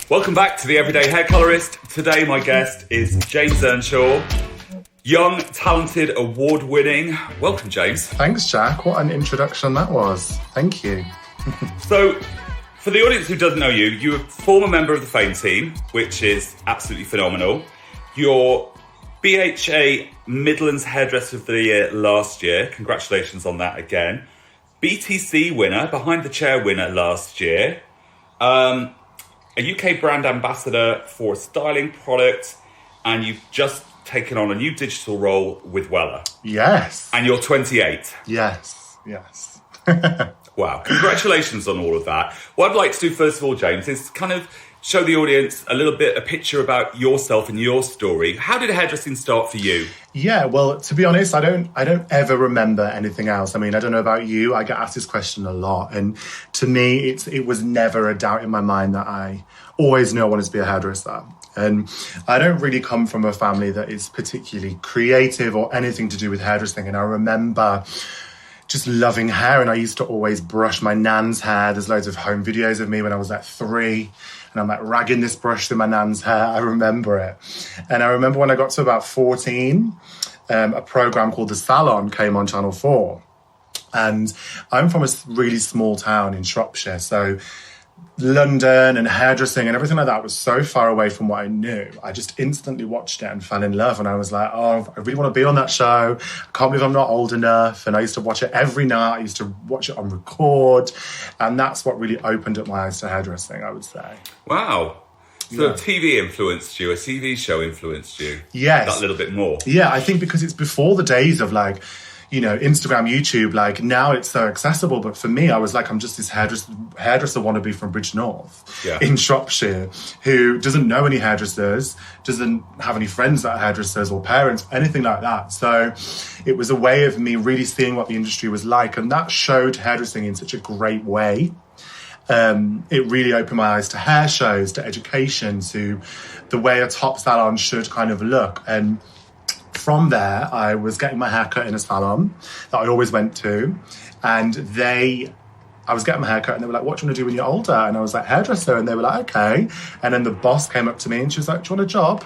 Welcome back to the Everyday Hair Colorist. Today my guest is James Earnshaw. Young, talented, award-winning. Welcome, James. Thanks, Jack. What an introduction that was. Thank you. So, for the audience who doesn't know you, you're a former member of the Fame team, which is absolutely phenomenal. You're BHA Midlands Hairdresser of the Year last year. Congratulations on that again. BTC winner, Behind the Chair winner last year. A UK brand ambassador for a styling product, and you've just taken on a new digital role with Weller. Yes. And you're 28. Yes. Wow. Congratulations on all of that. What I'd like to do first of all, James, is kind of show the audience a picture about yourself and your story. How did hairdressing start for you? Yeah, well, to be honest, I don't ever remember anything else. I mean, I don't know about you. I get asked this question a lot. And to me, it was never a doubt in my mind that I always knew I wanted to be a hairdresser. And I don't really come from a family that is particularly creative or anything to do with hairdressing. And I remember just loving hair. And I used to always brush my nan's hair. There's loads of home videos of me when I was like 3. And I'm like ragging this brush through my nan's hair. I remember it. And I remember when I got to about 14, a program called The Salon came on Channel 4. And I'm from a really small town in Shropshire. So London and hairdressing and everything like that was so far away from what I knew. I just instantly watched it and fell in love. And I was like, oh, I really want to be on that show. I can't believe I'm not old enough. And I used to watch it every night. I used to watch it on record. And that's what really opened up my eyes to hairdressing, I would say. Wow. So TV influenced you, a TV show influenced you? Yes. That little bit more? Yeah, I think because it's before the days of like, you know, Instagram, YouTube, like now it's so accessible. But for me, I was like, I'm just this hairdresser wannabe from Bridgnorth in Shropshire who doesn't know any hairdressers, doesn't have any friends that are hairdressers or parents, anything like that. So it was a way of me really seeing what the industry was like. And that showed hairdressing in such a great way. It really opened my eyes to hair shows, to education, to the way a top salon should kind of look. And from there, I was getting my hair cut in a salon that I always went to. And I was getting my hair cut and they were like, what do you want to do when you're older? And I was like, hairdresser. And they were like, okay. And then the boss came up to me and she was like, do you want a job?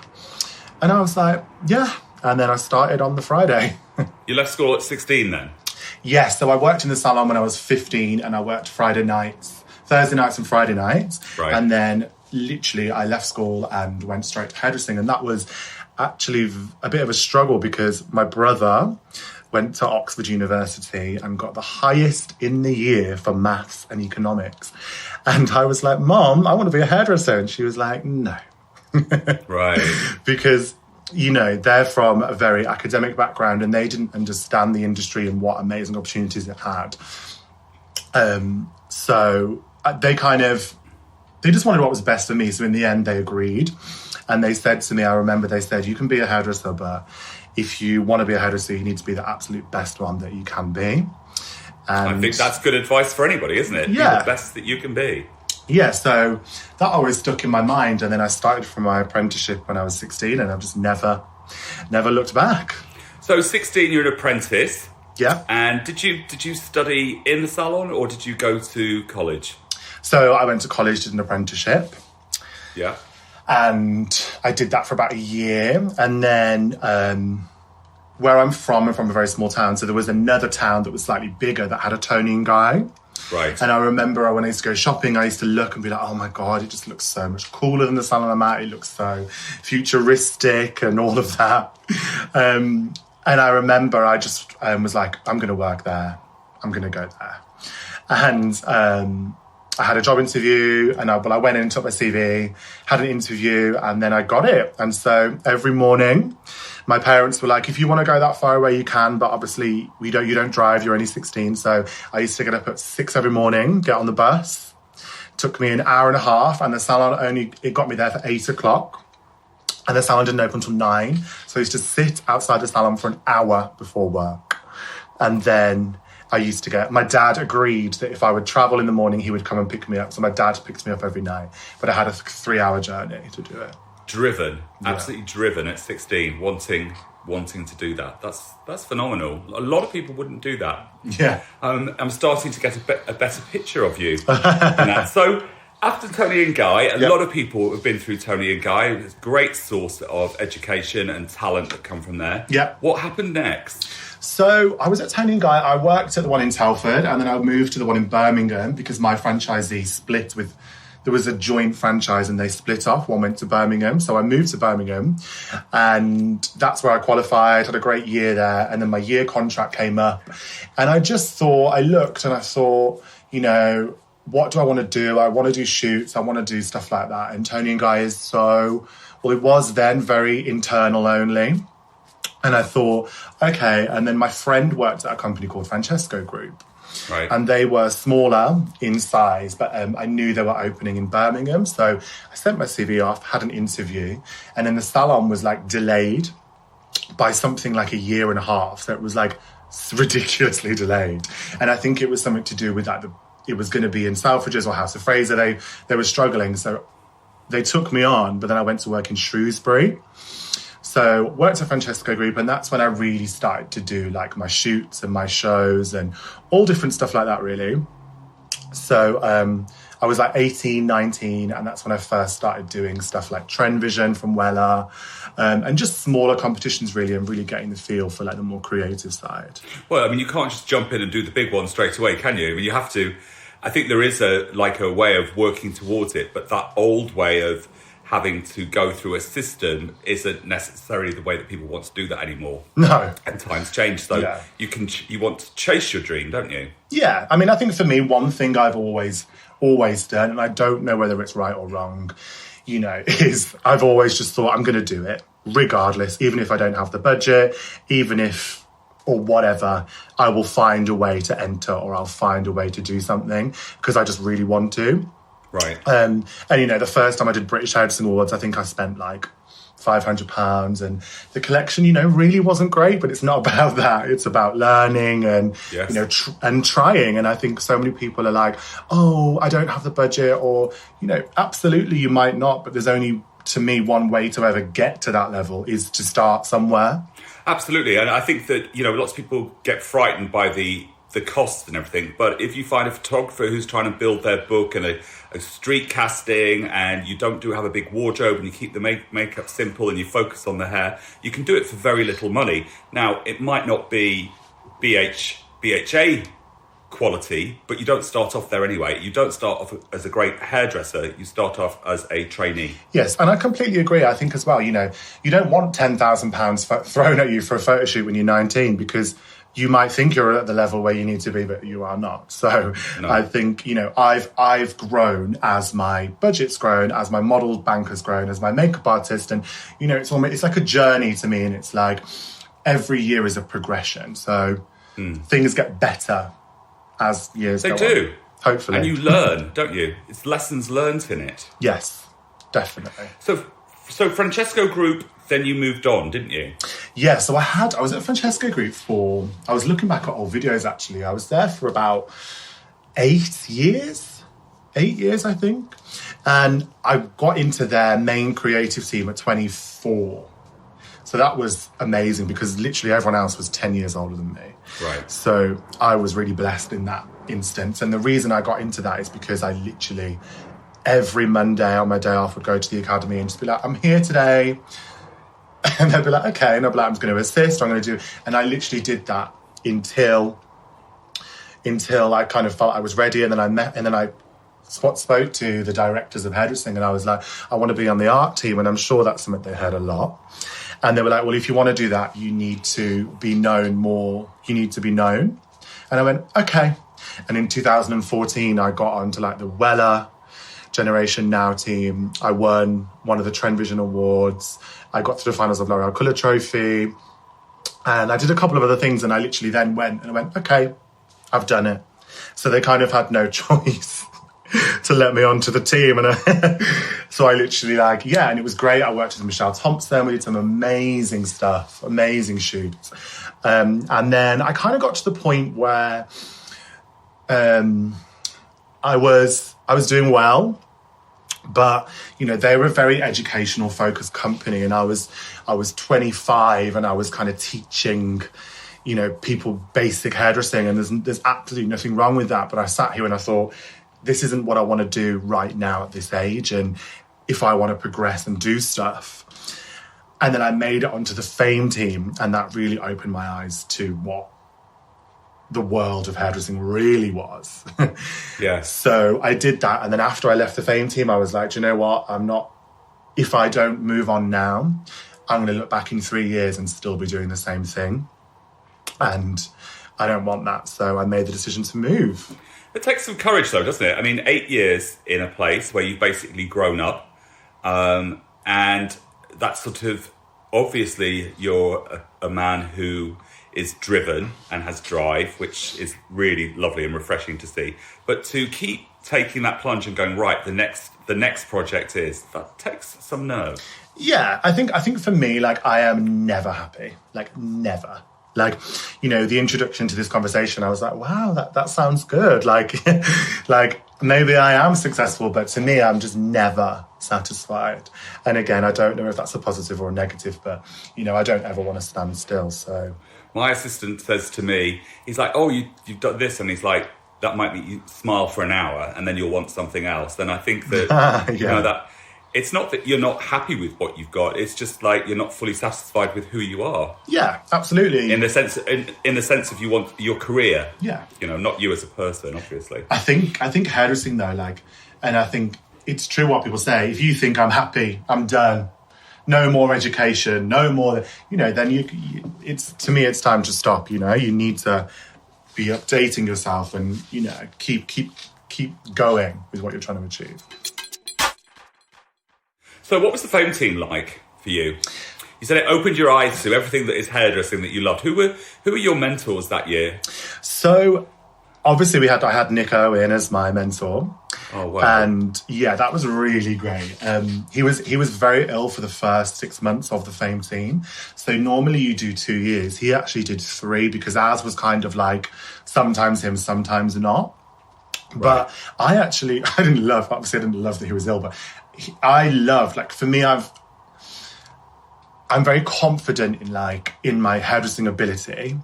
And I was like, yeah. And then I started on the Friday. You left school at 16 then? Yes. So I worked in the salon when I was 15 and I worked Thursday nights and Friday nights. Right. And then literally I left school and went straight to hairdressing. And that was actually a bit of a struggle because my brother went to Oxford University and got the highest in the year for maths and economics. And I was like, Mom, I want to be a hairdresser. And she was like, no. Right. Because, you know, they're from a very academic background and they didn't understand the industry and what amazing opportunities it had. So they just wanted what was best for me. So in the end, they agreed. And they said to me, I remember they said, you can be a hairdresser, but if you want to be a hairdresser, you need to be the absolute best one that you can be. And I think that's good advice for anybody, isn't it? Yeah. Be the best that you can be. Yeah, so that always stuck in my mind. And then I started for my apprenticeship when I was 16 and I've just never looked back. So 16, you're an apprentice. Yeah. And did you study in the salon or did you go to college? So I went to college, did an apprenticeship. Yeah. And I did that for about a year. And then where I'm from a very small town. So there was another town that was slightly bigger that had a toning guy. Right. And I remember when I used to go shopping, I used to look and be like, oh my God, it just looks so much cooler than the salon I'm at. It looks so futuristic and all of that. And I remember I just was like, I'm going to work there. I'm going to go there. And I had a job interview and I went in, took my CV, had an interview, and then I got it. And so every morning, my parents were like, if you want to go that far away, you can, but obviously you don't drive, you're only 16. So I used to get up at 6 every morning, get on the bus. Took me an hour and a half, and the salon it got me there for 8 o'clock. And the salon didn't open until 9. So I used to sit outside the salon for an hour before work. And then my dad agreed that if I would travel in the morning, he would come and pick me up. So my dad picked me up every night. But I had a 3-hour journey to do it. Driven, absolutely driven at 16, wanting to do that. That's phenomenal. A lot of people wouldn't do that. Yeah. I'm starting to get a better picture of you. In that. So after Tony and Guy, a lot of people have been through Tony and Guy. It's a great source of education and talent that come from there. Yeah. What happened next? So I was at Tony and Guy. I worked at the one in Telford, and then I moved to the one in Birmingham because my franchisee split with... There was a joint franchise and they split off. One went to Birmingham. So I moved to Birmingham and that's where I qualified, had a great year there. And then my year contract came up and I just thought, I looked and I thought, you know, what do I want to do? I want to do shoots. I want to do stuff like that. And Tony and Guy is so, well, it was then very internal only. And I thought, okay. And then my friend worked at a company called Francesco Group. Right. And they were smaller in size, but I knew they were opening in Birmingham. So I sent my CV off, had an interview, and then the salon was like delayed by something like a year and a half. So it was like ridiculously delayed. And I think it was something to do with like it was going to be in Selfridges or House of Fraser. They were struggling. So they took me on, but then I went to work in Shrewsbury. So worked at Francesco Group, and that's when I really started to do like my shoots and my shows and all different stuff like that, really. So I was like 18, 19, and that's when I first started doing stuff like Trend Vision from Weller, and just smaller competitions, really, and really getting the feel for like the more creative side. Well, I mean, you can't just jump in and do the big one straight away, can you? I mean, you have to... I think there is a way of working towards it, but that old way of having to go through a system isn't necessarily the way that people want to do that anymore. No. And times change, so you want to chase your dream, don't you? Yeah, I mean, I think for me, one thing I've always done, and I don't know whether it's right or wrong, you know, is I've always just thought I'm going to do it regardless, even if I don't have the budget, even if, or whatever, I will find a way to enter or I'll find a way to do something because I just really want to. Right. And, you know, the first time I did British Hairdressing Awards, I think I spent like £500, and the collection, you know, really wasn't great, but it's not about that. It's about learning and, you know, and trying. And I think so many people are like, oh, I don't have the budget, or, you know, absolutely you might not, but there's only, to me, one way to ever get to that level is to start somewhere. Absolutely. And I think that, you know, lots of people get frightened by the costs and everything, but if you find a photographer who's trying to build their book and a street casting, and you don't have a big wardrobe and you keep the makeup simple and you focus on the hair, you can do it for very little money. Now, it might not be BHA quality, but you don't start off there anyway. You don't start off as a great hairdresser, you start off as a trainee. Yes, and I completely agree. I think as well, you know, you don't want £10,000 thrown at you for a photo shoot when you're 19, because you might think you're at the level where you need to be, but you are not. So no. I think, you know, I've grown as my budget's grown, as my model bank has grown, as my makeup artist. And, you know, it's like a journey to me. And it's like every year is a progression. So things get better as years go on. They do. Hopefully. And you learn, don't you? It's lessons learned in it. Yes, definitely. So Francesco Group, then you moved on, didn't you? Yeah, so I was at Francesco Group I was looking back at old videos actually. I was there for about 8 years, I think. And I got into their main creative team at 24. So that was amazing because literally everyone else was 10 years older than me. Right. So I was really blessed in that instance. And the reason I got into that is because I literally, every Monday on my day off, would go to the academy and just be like, I'm here today. And they'd be like, okay. And I'd be like, I'm just going to assist, I'm going to do. And I literally did that until I kind of felt I was ready. And then I spoke to the directors of hairdressing and I was like, I want to be on the art team. And I'm sure that's something they heard a lot. And they were like, well, if you want to do that, you need to be known more. You need to be known. And I went, okay. And in 2014, I got onto like the Weller Generation Now team. I won one of the Trend Vision Awards. I got to the finals of L'Oreal Colour Trophy. And I did a couple of other things. And I literally then went, okay, I've done it. So they kind of had no choice to let me onto the team. And so I literally and it was great. I worked with Michelle Thompson. We did some amazing stuff, amazing shoots. And then I kind of got to the point where I was doing well, but, you know, they were a very educational focused company. And I was 25 and I was kind of teaching, you know, people basic hairdressing. And there's absolutely nothing wrong with that. But I sat here and I thought, this isn't what I want to do right now at this age, and if I want to progress and do stuff. And then I made it onto the Fame team, and that really opened my eyes to what the world of hairdressing really was. Yeah. So I did that, and then after I left the Fame team, I was like, do you know what? If I don't move on now, I'm going to look back in 3 years and still be doing the same thing. And I don't want that. So I made the decision to move. It takes some courage, though, doesn't it? I mean, 8 years in a place where you've basically grown up, and that's sort of, obviously, you're a man who is driven and has drive, which is really lovely and refreshing to see. But to keep taking that plunge and going, right, the next project that takes some nerve. Yeah, I think for me, like, I am never happy. Like, never. Like, you know, the introduction to this conversation, I was like, wow, that sounds good. Like, like maybe I am successful, but to me, I'm just never satisfied. And again, I don't know if that's a positive or a negative, but, you know, I don't ever want to stand still, so. My assistant says to me, he's like, oh, you've done this, and he's like, that might make you smile for an hour, and then you'll want something else. Then I think that, you know, that it's not that you're not happy with what you've got. It's just like you're not fully satisfied with who you are. Yeah, absolutely. In the sense of you want your career. Yeah. You know, not you as a person, obviously. I think hairdressing though, like, and I think it's true what people say. If you think I'm happy, I'm done. No more education, no more, you know, then it's, to me, it's time to stop, you know. You need to be updating yourself and, you know, keep going with what you're trying to achieve. So what was the Fame team like for you? You said it opened your eyes to everything that is hairdressing that you loved. Who were your mentors that year? So obviously I had Anika in as my mentor. Oh wow. And yeah, that was really great. He was very ill for the first 6 months of the Fame team. So normally you do 2 years. He actually did 3 because ours was kind of like sometimes him, sometimes not. Right. But I didn't love that he was ill, but I love, like, for me, I'm very confident in my hairdressing ability,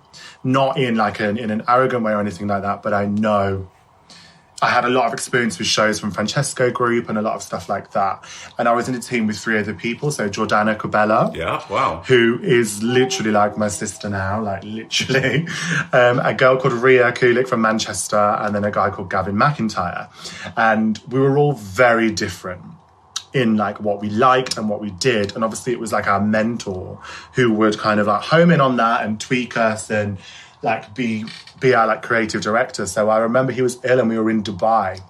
not in an arrogant way or anything like that, but I know I had a lot of experience with shows from Francesco Group and a lot of stuff like that. And I was in a team with 3 other people. So Jordana Cobella. Yeah, wow. Who is literally like my sister now, like literally. A girl called Ria Kulik from Manchester, and then a guy called Gavin McIntyre. And we were all very different in like what we liked and what we did. And obviously it was like our mentor who would kind of like home in on that and tweak us and like be our like creative director. So I remember he was ill and we were in Dubai.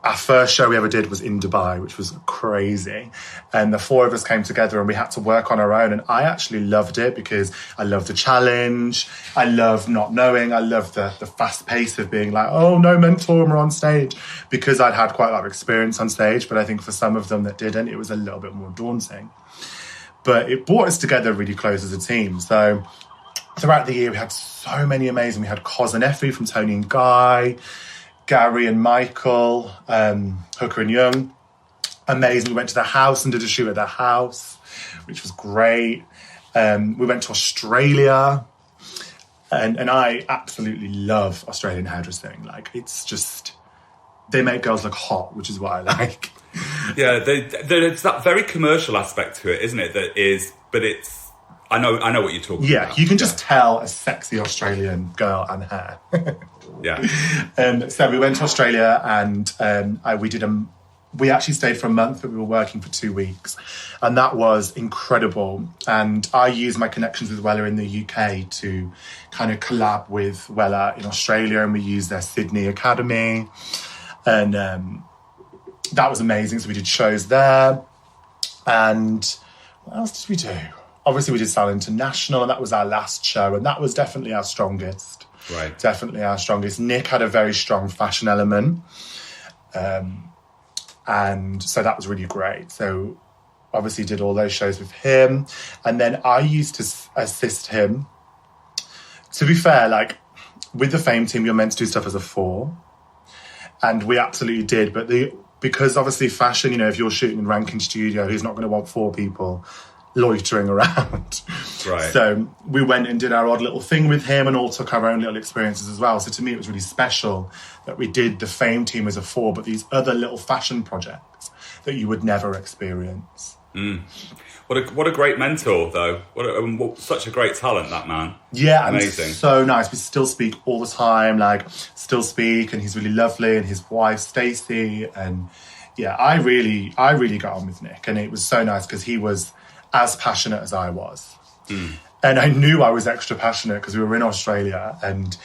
Our first show we ever did was in Dubai, which was crazy. And the 4 of us came together and we had to work on our own. And I actually loved it because I love the challenge. I love not knowing. I love the fast pace of being like, oh, no mentor, we're on stage. Because I'd had quite a lot of experience on stage. But I think for some of them that didn't, it was a little bit more daunting. But it brought us together really close as a team. So throughout the year, we had so many amazing. We had Cos and Effie from Tony and Guy, Gary and Michael, Hooker and Young. Amazing. We went to their house and did a shoot at their house, which was great. We went to Australia. And I absolutely love Australian hairdressing. Like, it's just, they make girls look hot, which is what I like. Yeah, there's that very commercial aspect to it, isn't it? That is, but it's, I know what you're talking about. Yeah, you can just tell a sexy Australian girl and hair. Yeah. So we went to Australia and we actually stayed for a month, but we were working for 2 weeks. And that was incredible. And I used my connections with Wella in the UK to kind of collab with Wella in Australia. And we used their Sydney Academy. And that was amazing. So we did shows there. And what else did we do? Obviously, we did Style International, and that was our last show. And that was definitely our strongest. Right. Definitely our strongest. Nick had a very strong fashion element. And so that was really great. So obviously did all those shows with him. And then I used to assist him. To be fair, like with the Fame team, you're meant to do stuff as a 4. And we absolutely did. But because obviously fashion, you know, if you're shooting in Rankin Studio, he's not going to want 4 people loitering around. Right. So we went and did our odd little thing with him and all took our own little experiences as well. So to me, it was really special that we did the Fame team as a four, but these other little fashion projects that you would never experience. What a great mentor, though. Such a great talent, that man. Yeah, amazing. And so nice. We still speak all the time, still speak, and he's really lovely, and his wife, Stacey, and yeah, I really got on with Nick, and it was so nice because he was as passionate as I was. And I knew I was extra passionate because we were in Australia and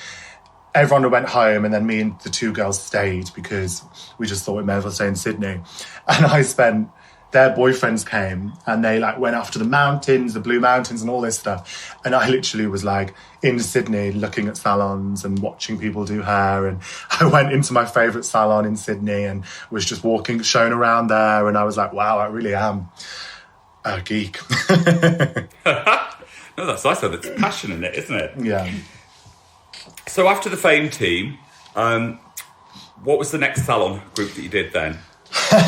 everyone went home and then me and the two girls stayed because we just thought we may as well stay in Sydney. And their boyfriends came and they went after the mountains, the Blue Mountains and all this stuff. And I literally was in Sydney looking at salons and watching people do hair. And I went into my favourite salon in Sydney and was just shown around there. And I was like, wow, I really am a geek. No, that's nice. There's passion in it, isn't it? Yeah. So after the Fame team, what was the next salon group that you did then?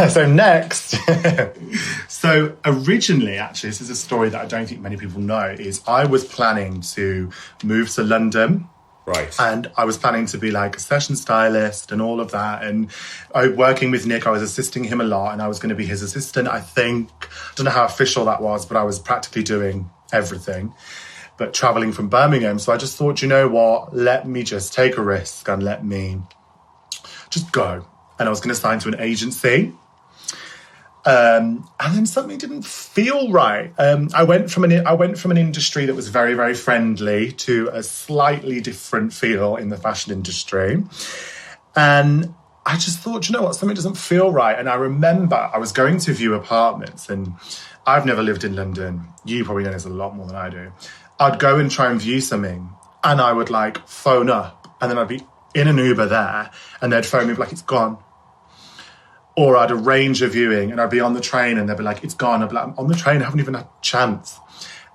So next, so originally, actually, this is a story that I don't think many people know, is I was planning to move to London. Right. And I was planning to be a session stylist and all of that. And working with Nick, I was assisting him a lot and I was going to be his assistant, I think. I don't know how official that was, but I was practically doing everything, but traveling from Birmingham. So I just thought, you know what, let me just take a risk and let me just go. And I was going to sign to an agency. And then something didn't feel right. I went from an industry that was very, very friendly to a slightly different feel in the fashion industry. And I just thought, you know what, something doesn't feel right. And I remember I was going to view apartments, and I've never lived in London. You probably know this a lot more than I do. I'd go and try and view something, and I would phone up, and then I'd be in an Uber there, and they'd phone me it's gone. Or I'd arrange a viewing and I'd be on the train and they'd be it's gone. I'd be I'm on the train, I haven't even had a chance.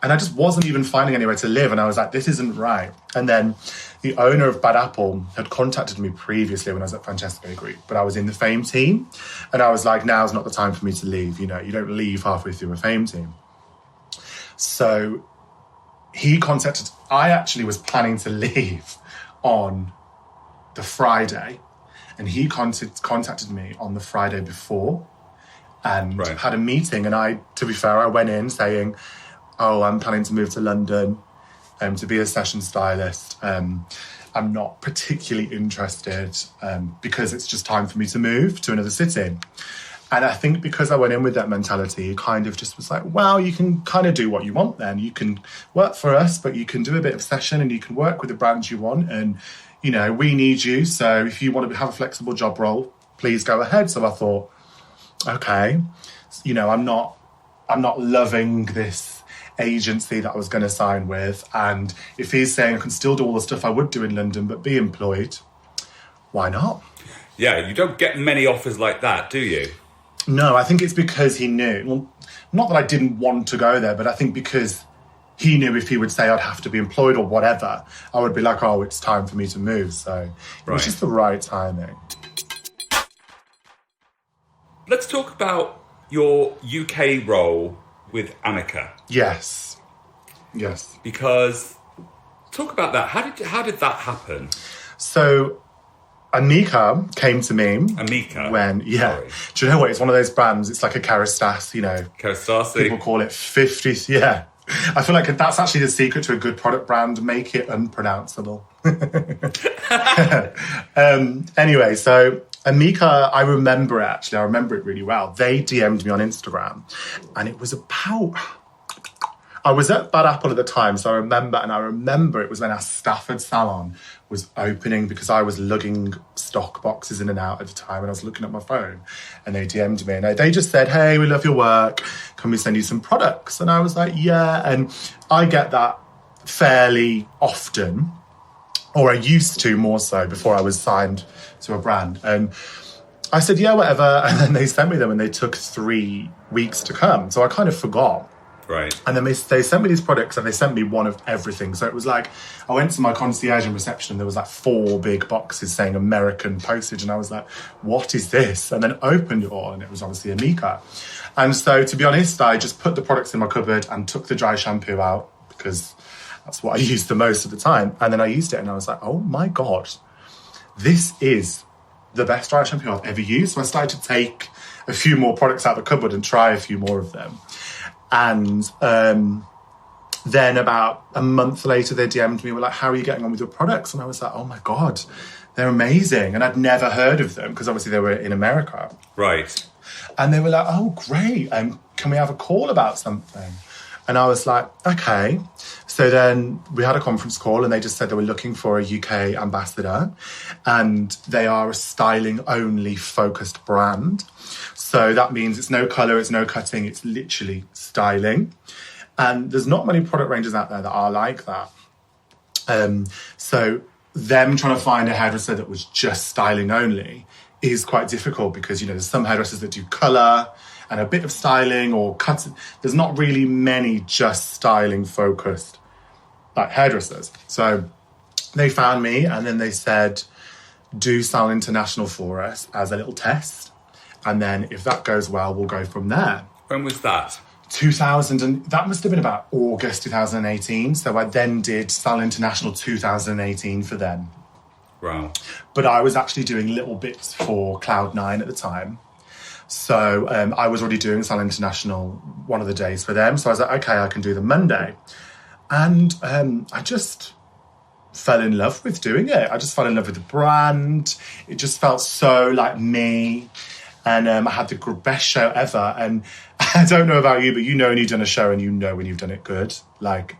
And I just wasn't even finding anywhere to live. And I was this isn't right. And then the owner of Bad Apple had contacted me previously when I was at Francesco Group, but I was in the Fame team. And I was now's not the time for me to leave. You don't leave halfway through a Fame team. So he contacted, I actually was planning to leave on the Friday. And he contacted me on the Friday before and had a meeting. And to be fair, I went in saying, oh, I'm planning to move to London to be a session stylist. I'm not particularly interested because it's just time for me to move to another city. And I think because I went in with that mentality, it kind of just was well, you can kind of do what you want then. You can work for us, but you can do a bit of session and you can work with the brands you want. And we need you. So if you want to have a flexible job role, please go ahead. So I thought, okay, I'm not loving this agency that I was going to sign with. And if he's saying I can still do all the stuff I would do in London, but be employed, why not? Yeah, you don't get many offers like that, do you? No, I think it's because he knew. Well, not that I didn't want to go there, but I think because he knew if he would say I'd have to be employed or whatever, I would be oh, it's time for me to move. So it was just the right timing. Let's talk about your UK role with Anika. Yes. Because talk about that. How did that happen? So Anika came to me. Anika? Sorry. Do you know what? It's one of those brands. It's like a Kerastase, Kerastase. People call it 50s. Yeah. I feel that's actually the secret to a good product brand. Make it unpronounceable. Anyway, so Anika, I remember it really well. They DM'd me on Instagram and it was about... I was at Bad Apple at the time, so I remember it was when our Stafford salon was opening because I was lugging stock boxes in and out at the time and I was looking at my phone and they DM'd me and they just said, hey, we love your work. Can we send you some products? And I was yeah. And I get that fairly often, or I used to more so before I was signed to a brand. And I said, yeah, whatever. And then they sent me them and they took 3 weeks to come. So I kind of forgot. Right. And then they sent me these products and they sent me one of everything. So it was like, I went to my concierge in reception and there was like 4 big boxes saying American postage. And I was like, what is this? And then opened it all and it was obviously Anika. And so to be honest, I just put the products in my cupboard and took the dry shampoo out because that's what I used the most of the time. And then I used it and I was like, oh my God, this is the best dry shampoo I've ever used. So I started to take a few more products out of the cupboard and try a few more of them. And then about a month later, they DM'd me, were like, how are you getting on with your products? And I was like, oh my God, they're amazing. And I'd never heard of them because obviously they were in America. Right. And they were like, oh, great. Can we have a call about something? And I was like, okay. So then we had a conference call and they just said they were looking for a UK ambassador and they are a styling only focused brand. So that means it's no colour, it's no cutting, it's literally styling. And there's not many product ranges out there that are like that. So them trying to find a hairdresser that was just styling only is quite difficult because, you know, there's some hairdressers that do colour and a bit of styling or cuts. There's not really many just styling focused like hairdressers. So they found me and then they said, do Style International for us as a little test. And then if that goes well, we'll go from there. When was that? 2000, and that must have been about August 2018. So I then did Style International 2018 for them. Wow. But I was actually doing little bits for Cloud9 at the time. So I was already doing Style International one of the days for them. So I was like, okay, I can do the Monday. And I just fell in love with doing it. I just fell in love with the brand. It just felt so like me. And I had the best show ever. And I don't know about you, but you know when you've done a show and you know when you've done it good. Like,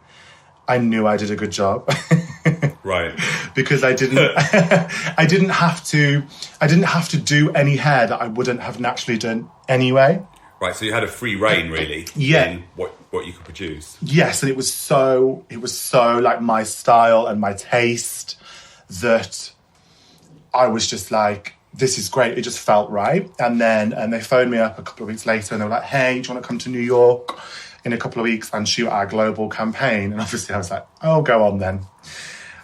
I knew I did a good job. Right. Because I didn't have to do any hair that I wouldn't have naturally done anyway. Right, so you had a free reign, really, in what you could produce. Yes, and it was so like my style and my taste that I was just like, this is great. It just felt right. And then they phoned me up a couple of weeks later and they were like, hey, do you want to come to New York in a couple of weeks and shoot our global campaign? And obviously I was like, oh, go on then.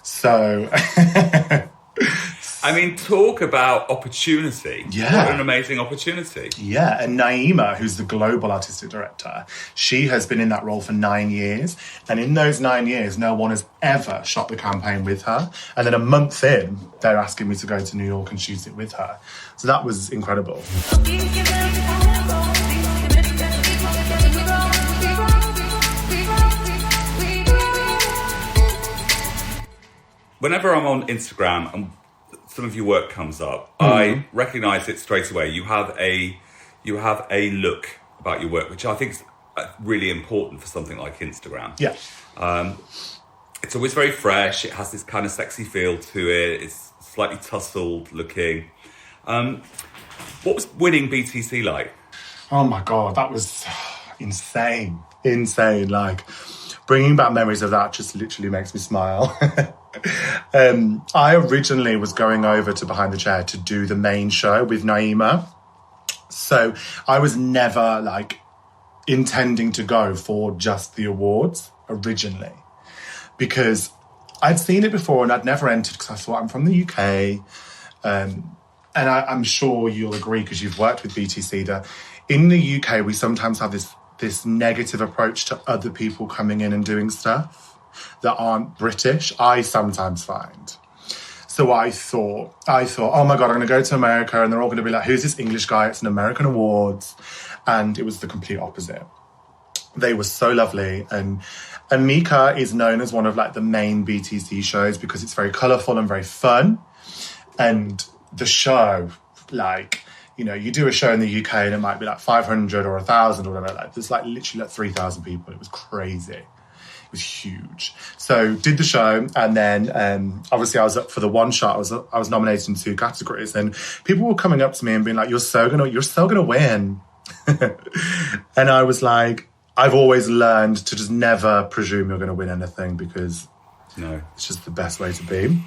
So... I mean, talk about opportunity. Yeah. What an amazing opportunity. Yeah, and Naima, who's the global artistic director, she has been in that role for 9 years. And in those 9 years, no one has ever shot the campaign with her. And then a month in, they're asking me to go to New York and shoot it with her. So that was incredible. Whenever I'm on Instagram and some of your work comes up, I recognise it straight away. You have a look about your work, which I think is really important for something like Instagram. Yeah. It's always very fresh. It has this kind of sexy feel to it. It's slightly tussled looking. What was winning BTC like? Oh my God, that was insane. Insane. Like, bringing back memories of that just literally makes me smile. I originally was going over to Behind the Chair to do the main show with Naima. So I was never like intending to go for just the awards originally, because I'd seen it before and I'd never entered because I thought I'm from the UK. And I'm sure you'll agree because you've worked with BTC that in the UK, we sometimes have this negative approach to other people coming in and doing stuff that aren't British, I sometimes find. So I thought, oh my God, I'm going to go to America and they're all going to be like, who's this English guy? It's an American Awards. And it was the complete opposite. They were so lovely. And Anika is known as one of like the main BTC shows because it's very colourful and very fun. And the show, like, you know, you do a show in the UK and it might be like 500 or 1,000 or whatever. Like, there's like literally like 3,000 people. It was crazy. It was huge. So did the show, and then obviously I was up for the one shot. I was nominated in 2 categories, and people were coming up to me and being like, "You're so gonna win," and I was like, I've always learned to just never presume you're going to win anything because it's just the best way to be.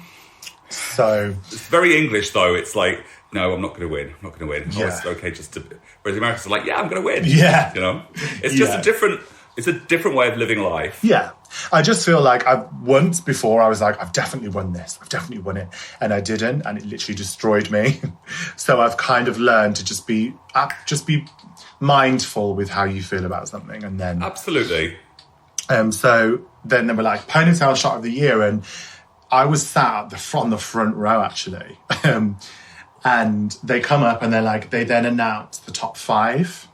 So it's very English though. It's like, no, I'm not going to win. I'm not going to win. Yeah. Oh, it's okay just to. Whereas the Americans are like, yeah, I'm going to win. Yeah. You know, it's just a different It's a different way of living life. Yeah. I just feel like once before I was like, I've definitely won this. I've definitely won it. And I didn't. And it literally destroyed me. So I've kind of learned to just be mindful with how you feel about something. And then... Absolutely. So then they were like, ponytail shot of the year. And I was sat on the front row, actually. And they come up and they're like, they then announce the top 5.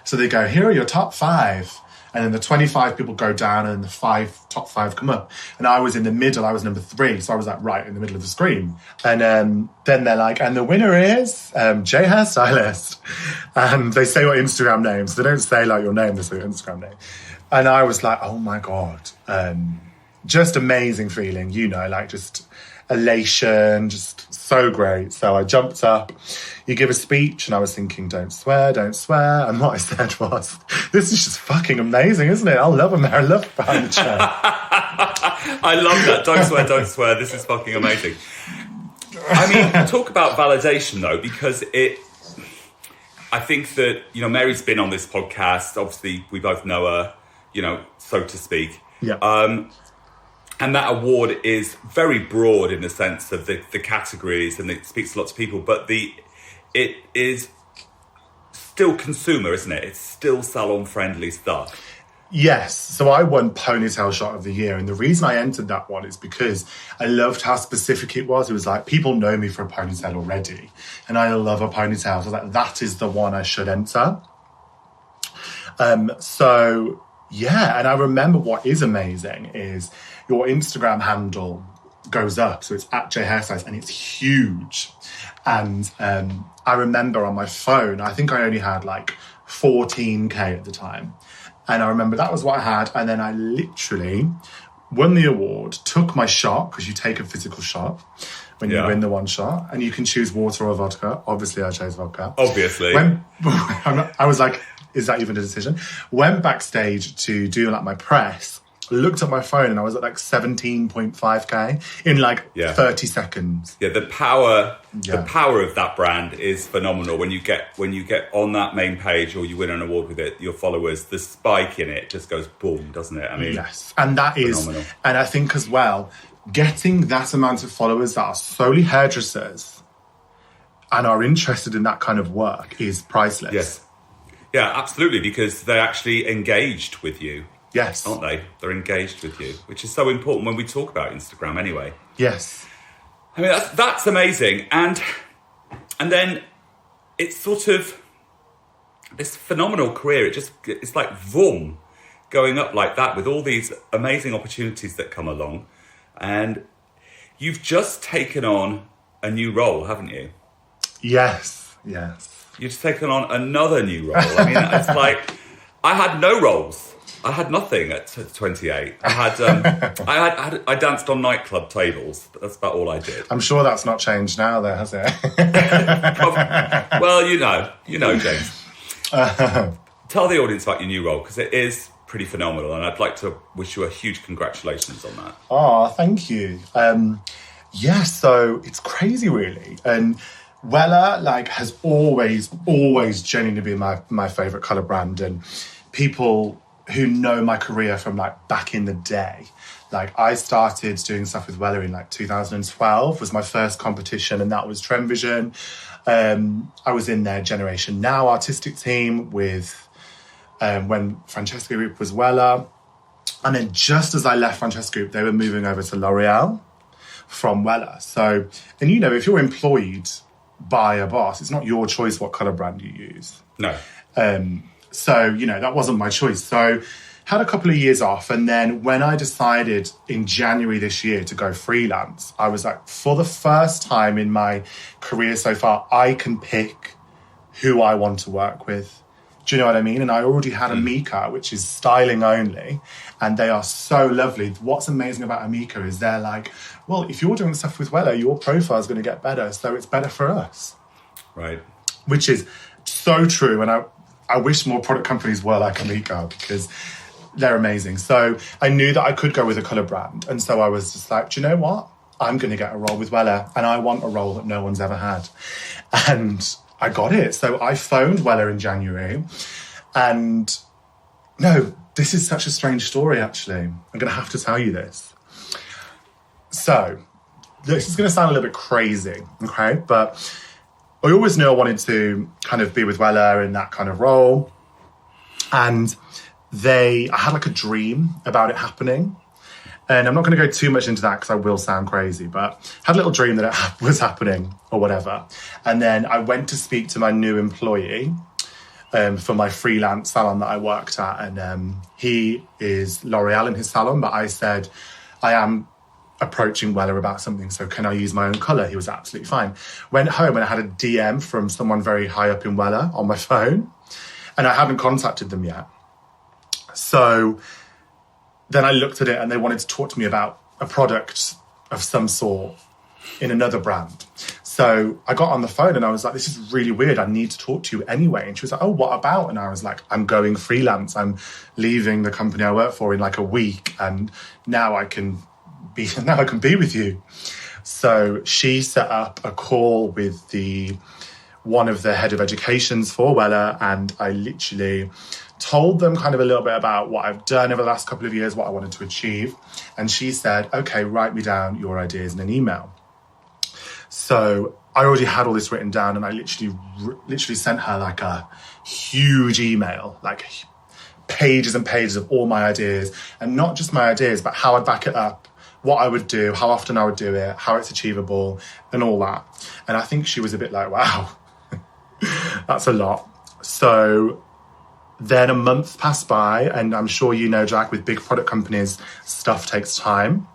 So they go, here are your top 5. And then the 25 people go down and the top 5 come up. And I was in the middle, I was number 3. So I was like right in the middle of the screen. And then they're like, and the winner is J Hairstylist. And they say your Instagram name. So they don't say like your name, they say your Instagram name. And I was like, oh my God. Just amazing feeling, like just elation, just so great. So I jumped up, you give a speech, and I was thinking, don't swear. And what I said was, this is just fucking amazing, isn't it? I love them. I love behind the chair. I love that. Don't swear. This is fucking amazing. I mean, talk about validation though, because I think that, Mary's been on this podcast. Obviously, we both know her, so to speak. Yeah. And that award is very broad in the sense of the categories, and it speaks to lots of people, but it is still consumer, isn't it? It's still salon-friendly stuff. Yes. So I won Ponytail Shot of the Year. And the reason I entered that one is because I loved how specific it was. It was like, people know me for a ponytail already. And I love a ponytail. So I was like, that is the one I should enter. So, yeah. And I remember what is amazing is... your Instagram handle goes up, so it's at jhairstylist, and it's huge. And I remember on my phone, I think I only had like 14K at the time. And I remember that was what I had. And then I literally won the award, took my shot, because you take a physical shot when you win the one shot, and you can choose water or vodka. Obviously, I chose vodka. Obviously. I was like, is that even a decision? Went backstage to do like my press, looked at my phone, and I was at like 17.5K in like 30 seconds. Yeah, the power of that brand is phenomenal. When you get on that main page or you win an award with it, your followers, the spike in it just goes boom, doesn't it? I mean, yes, and that phenomenal. And I think as well, getting that amount of followers that are solely hairdressers and are interested in that kind of work is priceless. Yes, yeah, absolutely, because they're actually engaged with you. Yes. Aren't they? They're engaged with you, which is so important when we talk about Instagram anyway. Yes. I mean, that's amazing. And then it's sort of this phenomenal career. It's like vroom, going up like that with all these amazing opportunities that come along. And you've just taken on a new role, haven't you? Yes. You've taken on another new role. I mean, it's like, I had no roles. I had nothing at 28. I danced on nightclub tables, but that's about all I did. I'm sure that's not changed now, though, has it? Well, you know, James. Tell the audience about your new role, because it is pretty phenomenal, and I'd like to wish you a huge congratulations on that. Oh, thank you. So it's crazy, really, and Wella has always genuinely been my favourite colour brand, and people who know my career from back in the day. I started doing stuff with Wella in 2012 was my first competition, and that was Trend Vision. I was in their Generation Now artistic team with when Francesca Group was Wella. And then just as I left Francesca Group, they were moving over to L'Oreal from Wella. So, and if you're employed by a boss, it's not your choice what colour brand you use. No. So, that wasn't my choice. So had a couple of years off. And then when I decided in January this year to go freelance, I was like, for the first time in my career so far, I can pick who I want to work with. Do you know what I mean? And I already had Anika, which is styling only. And they are so lovely. What's amazing about Anika is they're like, well, if you're doing stuff with Wella, your profile is going to get better. So it's better for us. Right. Which is so true. And I wish more product companies were like Anika, because they're amazing. So I knew that I could go with a colour brand. And so I was just like, do you know what? I'm going to get a role with Wella, and I want a role that no one's ever had. And I got it. So I phoned Wella in January, and This is such a strange story, actually. I'm going to have to tell you this. So, this is going to sound a little bit crazy, okay? But I always knew I wanted to kind of be with Wella in that kind of role. And I had like a dream about it happening. And I'm not going to go too much into that because I will sound crazy, but I had a little dream that it was happening or whatever. And then I went to speak to my new employee for my freelance salon that I worked at. And he is L'Oreal in his salon, but I said, I am approaching Wella about something, so can I use my own colour? He was absolutely fine. Went home and I had a DM from someone very high up in Wella on my phone, and I hadn't contacted them yet. So then I looked at it and they wanted to talk to me about a product of some sort in another brand. So I got on the phone and I was like, this is really weird. I need to talk to you anyway. And she was like, oh, what about? And I was like, I'm going freelance. I'm leaving the company I work for in like a week. And now I can be with you. So she set up a call with one of the head of educations for Wella, and I literally told them kind of a little bit about what I've done over the last couple of years, what I wanted to achieve. And she said, okay, write me down your ideas in an email. So I already had all this written down, and I literally sent her like a huge email, like pages and pages of all my ideas, and not just my ideas, but how I'd back it up, what I would do, how often I would do it, how it's achievable, and all that. And I think she was a bit like, wow, that's a lot. So then a month passed by, and I'm sure you know, Jack, with big product companies, stuff takes time.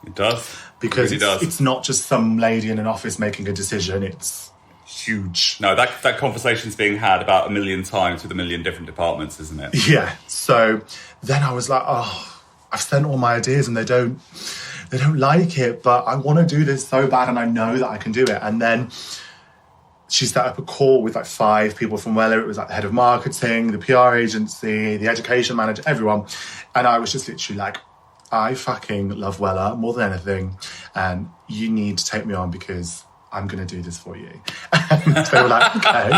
It does. Because it really does. It's not just some lady in an office making a decision, it's huge. No, that conversation's being had about 1 million times with 1 million different departments, isn't it? Yeah. So then I was like, oh, I've sent all my ideas and they don't like it, but I want to do this so bad and I know that I can do it. And then she set up a call with like 5 people from Wella. It was like the head of marketing, the PR agency, the education manager, everyone. And I was just literally like, I fucking love Wella more than anything, and you need to take me on because I'm going to do this for you. And they were like, okay.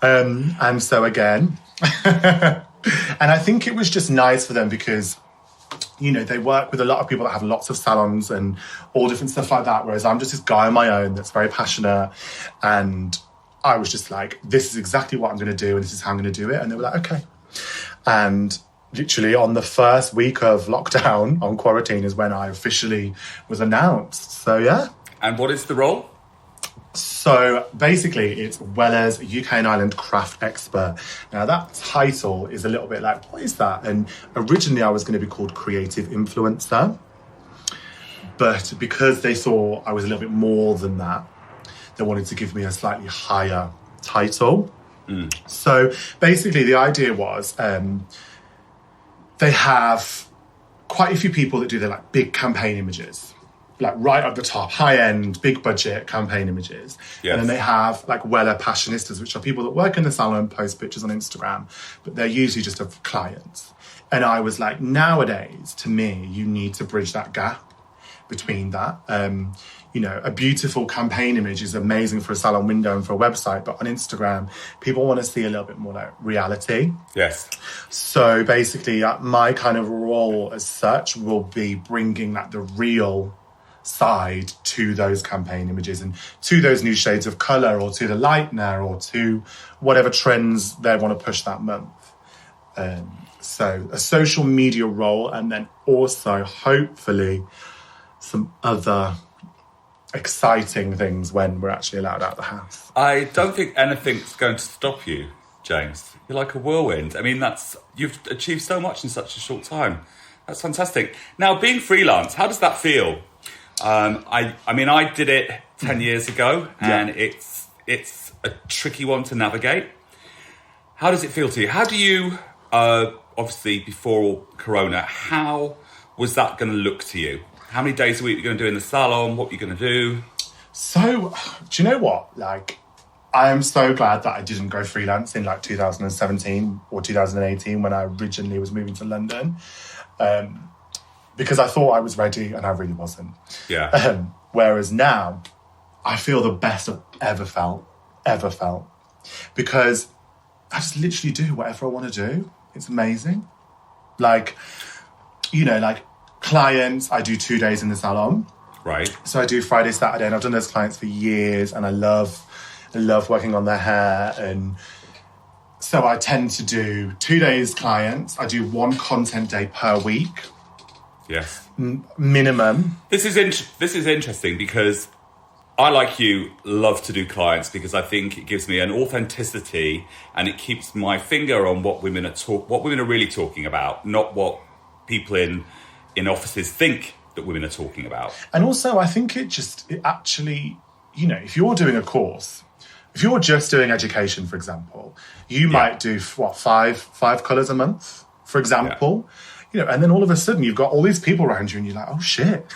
And so again, and I think it was just nice for them because, you know, they work with a lot of people that have lots of salons and all different stuff like that, whereas I'm just this guy on my own that's very passionate. And I was just like, this is exactly what I'm going to do and this is how I'm going to do it. And they were like, okay. And literally on the first week of lockdown on quarantine is when I officially was announced. So, yeah. And what is the role? So basically it's Wella's UK and Ireland craft expert. Now that title is a little bit like, what is that? And originally I was going to be called creative influencer. But because they saw I was a little bit more than that, they wanted to give me a slightly higher title. So basically the idea was, they have quite a few people that do their like big campaign images, like right up the top, high end, big budget campaign images. Yes. And then they have like Wella Passionistas, which are people that work in the salon, post pictures on Instagram, but they're usually just of clients. And I was like, nowadays, to me, you need to bridge that gap between that. You know, a beautiful campaign image is amazing for a salon window and for a website, but on Instagram, people want to see a little bit more like reality. Yes. So basically, my kind of role as such will be bringing like the real side to those campaign images and to those new shades of colour or to the lightener or to whatever trends they want to push that month. So a social media role, and then also hopefully some other exciting things when we're actually allowed out of the house. I don't think anything's going to stop you, James. You're like a whirlwind. I mean, you've achieved so much in such a short time. That's fantastic. Now, being freelance, how does that feel? I mean, I did it 10 years ago, and it's a tricky one to navigate. How does it feel to you? How do you, obviously before Corona, how was that going to look to you? How many days a week are you going to do in the salon? What are you going to do? So, do you know what? Like, I am so glad that I didn't go freelance in like 2017 or 2018 when I originally was moving to London. Because I thought I was ready and I really wasn't. Yeah. Whereas now, I feel the best I've ever felt. Because I just literally do whatever I want to do. It's amazing. Like, you know, like clients, I do 2 days in the salon. Right. So I do Friday, Saturday, and I've done those clients for years, and I love working on their hair. And so I tend to do 2 days clients. I do 1 content day per week. Yes. Minimum. This is interesting because I, like you, love to do clients because I think it gives me an authenticity and it keeps my finger on what women are really talking about, not what people in offices think that women are talking about. And also, I think it actually, you know, if you're doing a course, if you're just doing education, for example, you might do, five colours a month, for example. Yeah. You know, and then all of a sudden you've got all these people around you and you're like, oh, shit,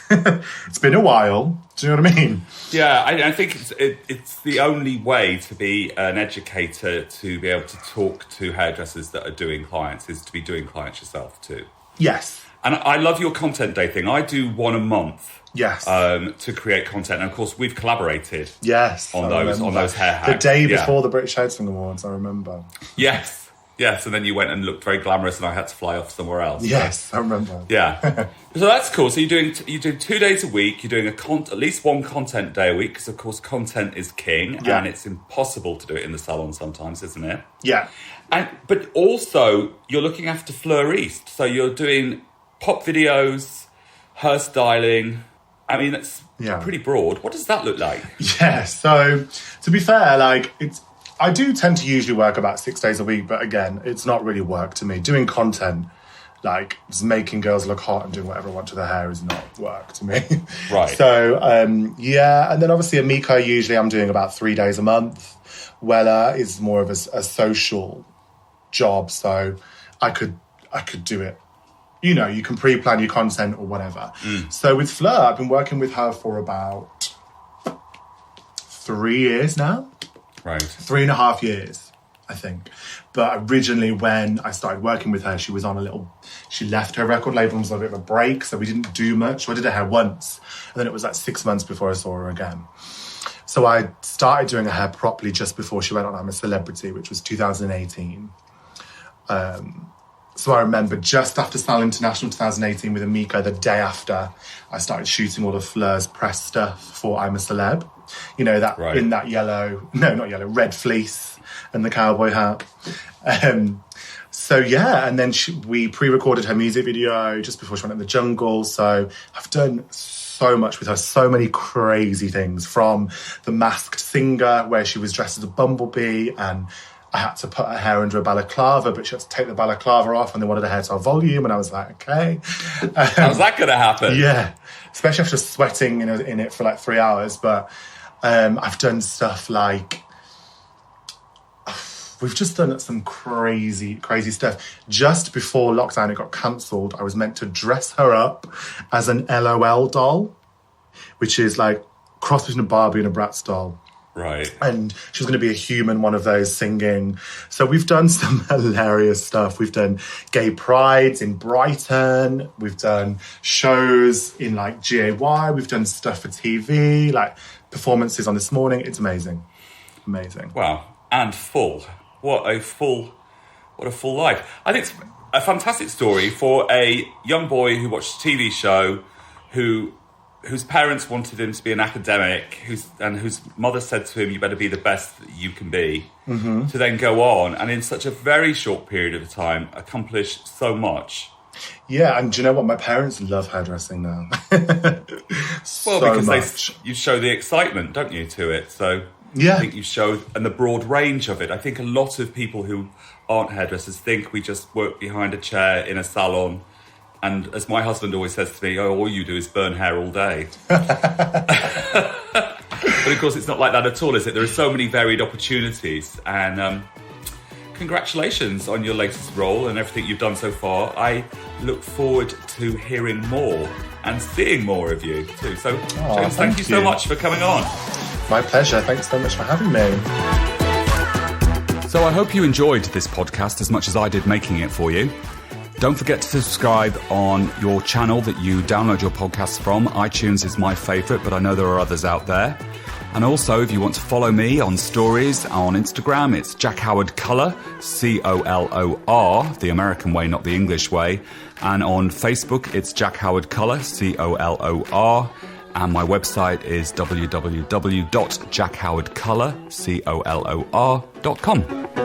it's been a while. Do you know what I mean? Yeah, I think it's the only way to be an educator, to be able to talk to hairdressers that are doing clients, is to be doing clients yourself too. Yes. And I love your content day thing. I do 1 a month. Yes. To create content. And of course, we've collaborated. Yes. On those hair hacks. The day before the British Hairdressing Awards, I remember. Yes. Yes. And then you went and looked very glamorous and I had to fly off somewhere else. Yes, I remember. Yeah. So that's cool. So you do 2 days a week. You're doing at least 1 content day a week because, of course, content is king. Yeah. And it's impossible to do it in the salon sometimes, isn't it? Yeah. But also, you're looking after Fleur East. So you're doing pop videos, hairstyling. I mean, that's pretty broad. What does that look like? Yeah, so to be fair, like I do tend to usually work about 6 days a week, but again, it's not really work to me. Doing content, like just making girls look hot and doing whatever I want to their hair is not work to me. Right. So, and then obviously Anika, usually I'm doing about 3 days a month. Wella is more of a social job, so I could do it. You know, you can pre-plan your content or whatever. So with Fleur, I've been working with her for about 3 years now. Right. 3.5 years, I think. But originally when I started working with her, she left her record label and was on a bit of a break, so we didn't do much. So I did her hair once, and then it was like 6 months before I saw her again. So I started doing her hair properly just before she went on I'm a Celebrity, which was 2018. So I remember just after Salon International 2018 with Anika, the day after, I started shooting all of Fleur's press stuff for I'm a Celeb. You know, that in that red fleece and the cowboy hat. So yeah, and then we pre-recorded her music video just before she went in the jungle. So I've done so much with her, so many crazy things, from The Masked Singer, where she was dressed as a bumblebee, and I had to put her hair under a balaclava, but she had to take the balaclava off and they wanted her hair to have volume. And I was like, okay. How's that going to happen? Yeah. Especially after sweating in it for like 3 hours. But I've done stuff like, we've just done some crazy, crazy stuff. Just before lockdown, it got cancelled. I was meant to dress her up as an LOL doll, which is like cross between a Barbie and a Bratz doll. Right. And she was going to be a human, one of those, singing. So we've done some hilarious stuff. We've done gay prides in Brighton. We've done shows in like GAY. We've done stuff for TV, like performances on This Morning. It's amazing. Amazing. Wow. And full. What a full life. I think it's a fantastic story for a young boy who watched a TV show, whose parents wanted him to be an academic, whose mother said to him, you better be the best that you can be, to then go on and in such a very short period of time accomplish so much. Yeah, and do you know what? My parents love hairdressing now. You show the excitement, don't you, to it? So yeah. I think you show, and the broad range of it. I think a lot of people who aren't hairdressers think we just work behind a chair in a salon. And as my husband always says to me, all you do is burn hair all day. But of course, it's not like that at all, is it? There are so many varied opportunities. And congratulations on your latest role and everything you've done so far. I look forward to hearing more and seeing more of you too. So, James, thank you so much for coming on. My pleasure. Thanks so much for having me. So I hope you enjoyed this podcast as much as I did making it for you. Don't forget to subscribe on your channel that you download your podcasts from. iTunes is my favourite, but I know there are others out there. And also, if you want to follow me on stories on Instagram, it's Jack Howard Color, C-O-L-O-R, the American way, not the English way. And on Facebook, it's Jack Howard Color, C-O-L-O-R. And my website is www.jackhowardcolor.com.